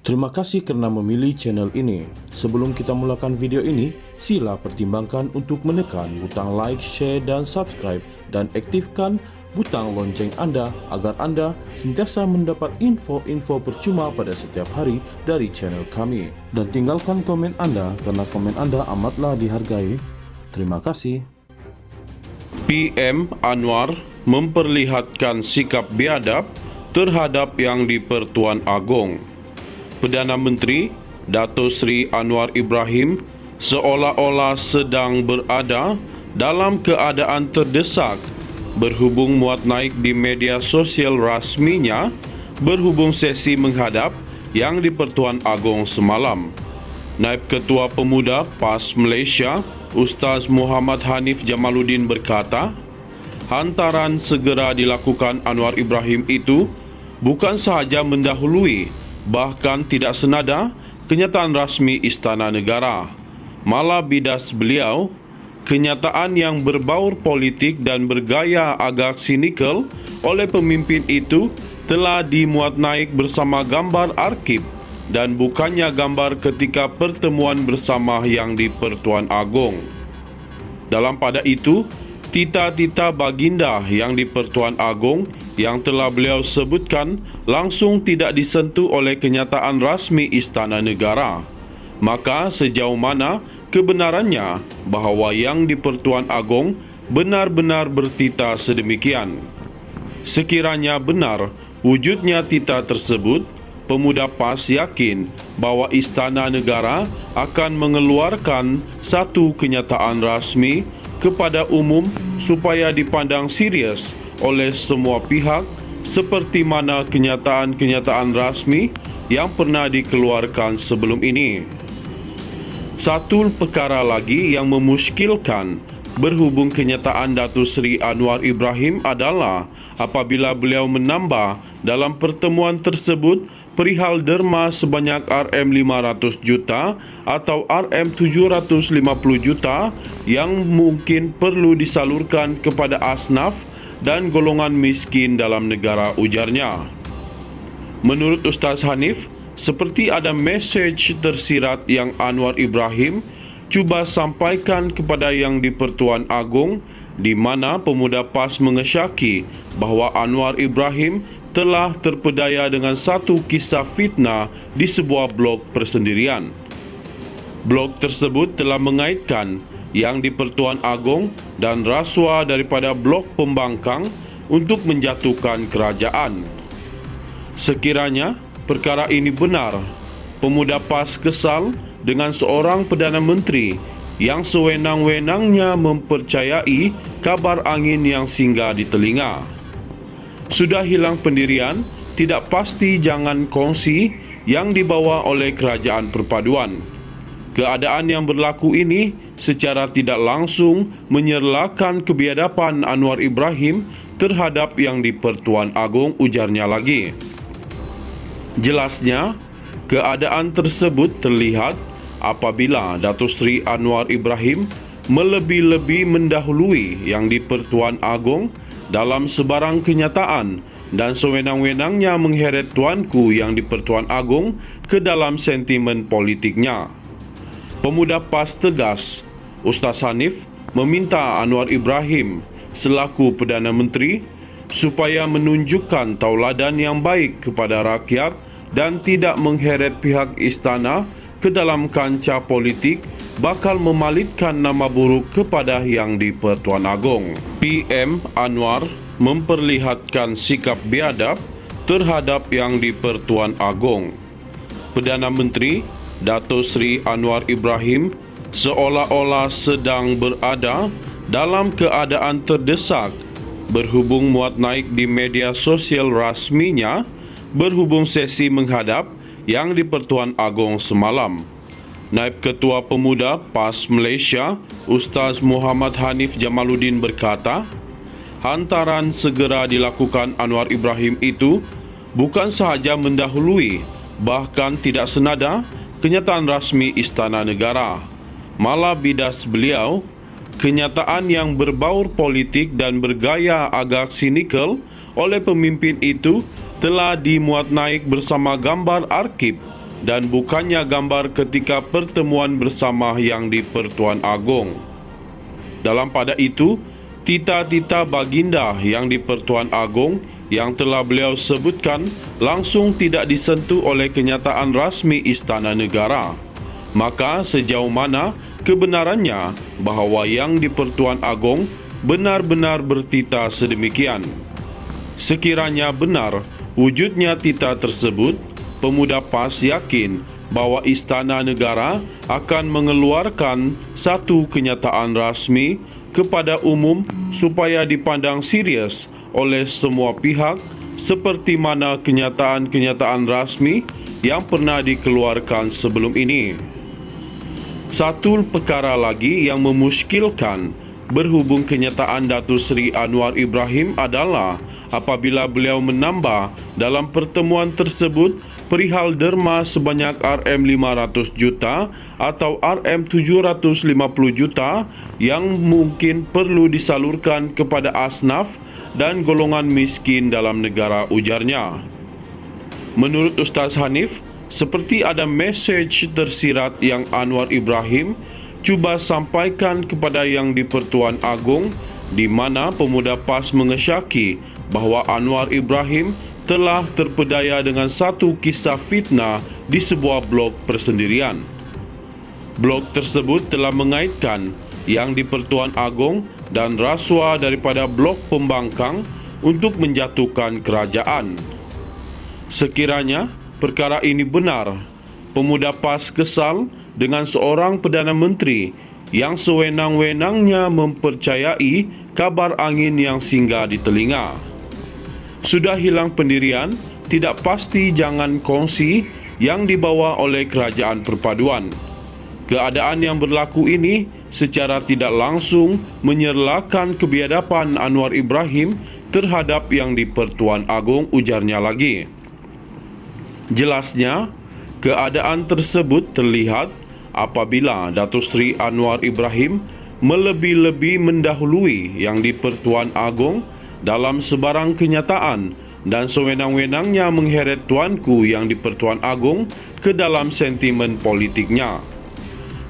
Terima kasih kerana memilih channel ini. Sebelum kita mulakan video ini, sila pertimbangkan untuk menekan butang like, share dan subscribe dan aktifkan butang lonceng anda agar anda sentiasa mendapat info-info percuma pada setiap hari dari channel kami. Dan tinggalkan komen anda kerana komen anda amatlah dihargai. Terima kasih. PM Anwar memperlihatkan sikap biadab terhadap Yang di-Pertuan Agong. Perdana Menteri Dato' Seri Anwar Ibrahim seolah-olah sedang berada dalam keadaan terdesak berhubung muat naik di media sosial rasminya berhubung sesi menghadap Yang di-Pertuan Agong semalam. Naib Ketua Pemuda PAS Malaysia Ustaz Muhammad Hanif Jamaluddin berkata, hantaran segera dilakukan Anwar Ibrahim itu bukan sahaja mendahului, bahkan tidak senada kenyataan rasmi Istana Negara. Malah bidas beliau, kenyataan yang berbaur politik dan bergaya agak sinikal oleh pemimpin itu telah dimuat naik bersama gambar arkib dan bukannya gambar ketika pertemuan bersama Yang di-Pertuan Agong. Dalam pada itu, tita-tita baginda Yang di-Pertuan Agong yang telah beliau sebutkan langsung tidak disentuh oleh kenyataan rasmi Istana Negara. Maka sejauh mana kebenarannya bahawa Yang di-Pertuan Agong benar-benar bertita sedemikian? Sekiranya benar wujudnya tita tersebut, pemuda PAS yakin bahawa Istana Negara akan mengeluarkan satu kenyataan rasmi kepada umum supaya dipandang serius oleh semua pihak seperti mana kenyataan-kenyataan rasmi yang pernah dikeluarkan sebelum ini. Satu perkara lagi yang memuskilkan berhubung kenyataan Dato' Seri Anwar Ibrahim adalah apabila beliau menambah dalam pertemuan tersebut perihal derma sebanyak RM500 juta atau RM750 juta yang mungkin perlu disalurkan kepada asnaf dan golongan miskin dalam negara, ujarnya. Menurut Ustaz Hanif, seperti ada mesej tersirat yang Anwar Ibrahim cuba sampaikan kepada Yang di-Pertuan Agong, di mana pemuda PAS mengesyaki bahawa Anwar Ibrahim telah terpedaya dengan satu kisah fitnah di sebuah blog persendirian. Blog tersebut telah mengaitkan Yang di-Pertuan Agong dan rasuah daripada blok pembangkang untuk menjatuhkan kerajaan. Sekiranya perkara ini benar, pemuda PAS kesal dengan seorang Perdana Menteri yang sewenang-wenangnya mempercayai kabar angin yang singgah di telinga. Sudah hilang pendirian, tidak pasti jangan kongsi yang dibawa oleh Kerajaan Perpaduan. Keadaan yang berlaku ini secara tidak langsung menyerlakan kebiadaban Anwar Ibrahim terhadap Yang di-Pertuan Agong, ujarnya lagi. Jelasnya, keadaan tersebut terlihat apabila Dato' Seri Anwar Ibrahim melebih-lebih mendahului Yang di-Pertuan Agong dalam sebarang kenyataan dan sewenang-wenangnya mengheret tuanku Yang di-Pertuan Agong ke dalam sentimen politiknya. Pemuda PAS tegas, Ustaz Hanif meminta Anwar Ibrahim selaku Perdana Menteri supaya menunjukkan tauladan yang baik kepada rakyat dan tidak mengheret pihak istana ke dalam kancah politik bakal memalitkan nama buruk kepada Yang di-Pertuan Agong. PM Anwar memperlihatkan sikap biadab terhadap Yang di-Pertuan Agong. Perdana Menteri Dato' Seri Anwar Ibrahim seolah-olah sedang berada dalam keadaan terdesak berhubung muat naik di media sosial rasminya berhubung sesi menghadap Yang di-Pertuan Agong semalam. Naib Ketua Pemuda PAS Malaysia Ustaz Muhammad Hanif Jamaluddin berkata, hantaran segera dilakukan Anwar Ibrahim itu bukan sahaja mendahului, bahkan tidak senada kenyataan rasmi Istana Negara. malah bidas beliau, kenyataan yang berbaur politik dan bergaya agak sinikal oleh pemimpin itu telah dimuat naik bersama gambar arsip dan bukannya gambar ketika pertemuan bersama yang di Pertuan Agong. Dalam pada itu, tita-tita baginda yang di Pertuan Agong yang telah beliau sebutkan langsung tidak disentuh oleh kenyataan rasmi Istana Negara. Maka sejauh mana kebenarannya bahawa yang di Pertuan Agong benar-benar bertita sedemikian? Sekiranya benar wujudnya tita tersebut, pemuda PAS yakin bahawa Istana Negara akan mengeluarkan satu kenyataan rasmi kepada umum supaya dipandang serius oleh semua pihak seperti mana kenyataan-kenyataan rasmi yang pernah dikeluarkan sebelum ini. Satu perkara lagi yang memuskilkan berhubung kenyataan Datuk Seri Anwar Ibrahim adalah apabila beliau menambah dalam pertemuan tersebut perihal derma sebanyak RM500 juta atau RM750 juta yang mungkin perlu disalurkan kepada asnaf dan golongan miskin dalam negara, ujarnya. Menurut Ustaz Hanif, seperti ada mesej tersirat yang Anwar Ibrahim cuba sampaikan kepada yang di Pertuan Agong, di mana pemuda PAS mengesyaki bahawa Anwar Ibrahim telah terpedaya dengan satu kisah fitnah di sebuah blog persendirian. Blog tersebut telah mengaitkan yang di Pertuan Agong dan rasuah daripada blok pembangkang untuk menjatuhkan kerajaan. Sekiranya perkara ini benar, pemuda PAS kesal dengan seorang Perdana Menteri yang sewenang-wenangnya mempercayai kabar angin yang singgah di telinga. Sudah hilang pendirian, tidak pasti jangan kongsi yang dibawa oleh Kerajaan Perpaduan. Keadaan yang berlaku ini secara tidak langsung menyerlakan kebiadaban Anwar Ibrahim terhadap yang di Pertuan Agong, ujarnya lagi. Jelasnya, keadaan tersebut terlihat apabila Datuk Seri Anwar Ibrahim melebih-lebih mendahului yang di Pertuan Agong dalam sebarang kenyataan dan sewenang-wenangnya mengheret tuanku yang di Pertuan Agong ke dalam sentimen politiknya.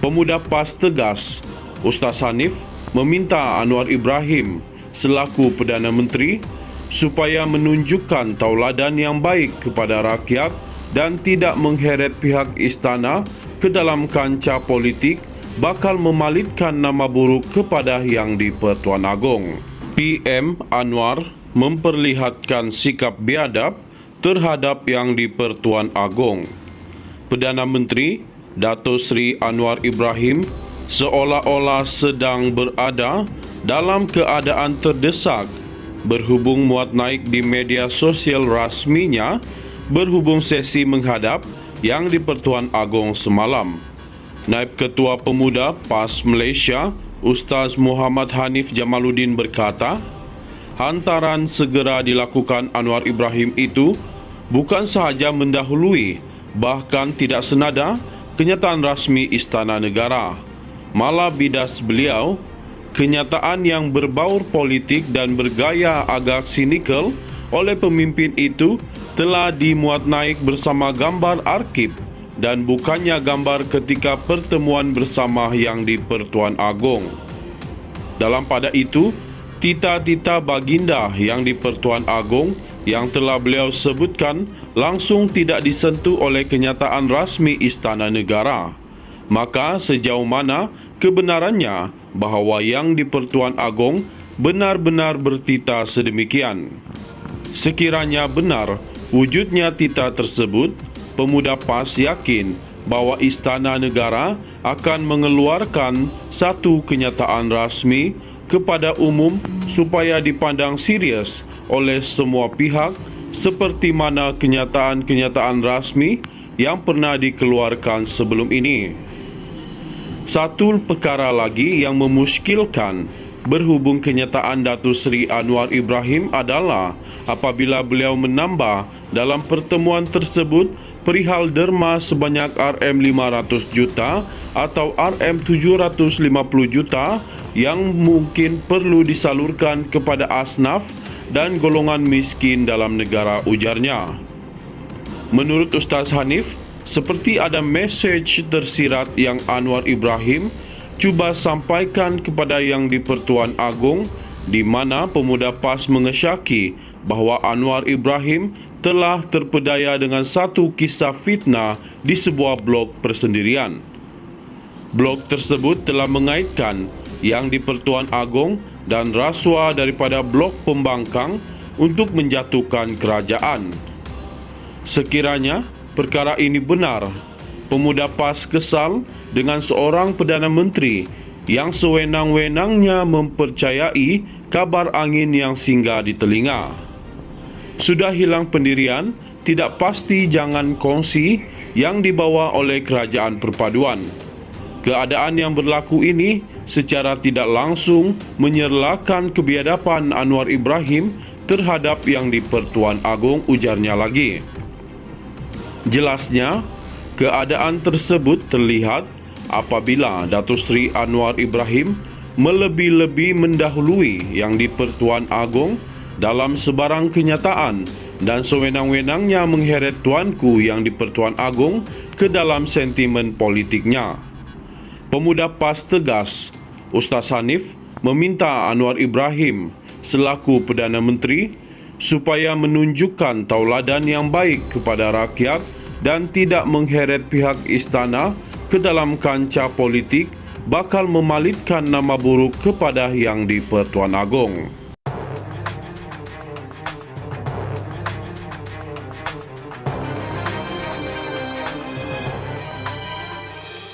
Pemuda PAS tegas, Ustaz Hanif meminta Anwar Ibrahim selaku Perdana Menteri supaya menunjukkan tauladan yang baik kepada rakyat dan tidak mengheret pihak istana ke dalam kancah politik bakal memalitkan nama buruk kepada yang di Pertuan Agong. PM Anwar memperlihatkan sikap biadab terhadap yang di Pertuan Agong. Perdana Menteri Datuk Seri Anwar Ibrahim seolah-olah sedang berada dalam keadaan terdesak berhubung muat naik di media sosial rasminya berhubung sesi menghadap yang di Pertuan Agong semalam. Naib Ketua Pemuda PAS Malaysia, Ustaz Muhammad Hanif Jamaluddin berkata, hantaran segera dilakukan Anwar Ibrahim itu bukan sahaja mendahului, bahkan tidak senada kenyataan rasmi Istana Negara. Malah bidas beliau, kenyataan yang berbaur politik dan bergaya agak sinikal oleh pemimpin itu telah dimuat naik bersama gambar arsip dan bukannya gambar ketika pertemuan bersama yang di Pertuan Agong. Dalam pada itu, tita-tita baginda yang di Pertuan Agong yang telah beliau sebutkan langsung tidak disentuh oleh kenyataan rasmi Istana Negara. Maka sejauh mana kebenarannya bahawa yang di Pertuan Agong benar-benar bertita sedemikian? Sekiranya benar wujudnya tita tersebut, pemuda PAS yakin bahawa Istana Negara akan mengeluarkan satu kenyataan rasmi kepada umum supaya dipandang serius oleh semua pihak seperti mana kenyataan-kenyataan rasmi yang pernah dikeluarkan sebelum ini. Satu perkara lagi yang memuskilkan berhubung kenyataan Datuk Seri Anwar Ibrahim adalah apabila beliau menambah dalam pertemuan tersebut perihal derma sebanyak Rm500 juta atau Rm750 juta yang mungkin perlu disalurkan kepada asnaf dan golongan miskin dalam negara, ujarnya. Menurut Ustaz Hanif, seperti ada mesej tersirat yang Anwar Ibrahim cuba sampaikan kepada Yang di-Pertuan Agong, di mana pemuda PAS mengesyaki bahawa Anwar Ibrahim telah terpedaya dengan satu kisah fitnah di sebuah blog persendirian. Blog tersebut telah mengaitkan Yang di-Pertuan Agong dan rasuah daripada blok pembangkang untuk menjatuhkan kerajaan. Sekiranya perkara ini benar, pemuda PAS kesal dengan seorang Perdana Menteri yang sewenang-wenangnya mempercayai kabar angin yang singgah di telinga. Sudah hilang pendirian, tidak pasti jangan kongsi yang dibawa oleh Kerajaan Perpaduan. Keadaan yang berlaku ini secara tidak langsung menyerlakan kebiadaban Anwar Ibrahim terhadap Yang di-Pertuan Agong, ujarnya lagi. Jelasnya, keadaan tersebut terlihat apabila Datuk Seri Anwar Ibrahim melebih-lebih mendahului Yang di-Pertuan Agong dalam sebarang kenyataan dan sewenang-wenangnya mengheret Tuanku Yang di-Pertuan Agong ke dalam sentimen politiknya. Pemuda PAS tegas, Ustaz Hanif meminta Anwar Ibrahim selaku Perdana Menteri supaya menunjukkan tauladan yang baik kepada rakyat dan tidak mengheret pihak istana ke dalam kancah politik bakal memalitkan nama buruk kepada Yang di-Pertuan Agong.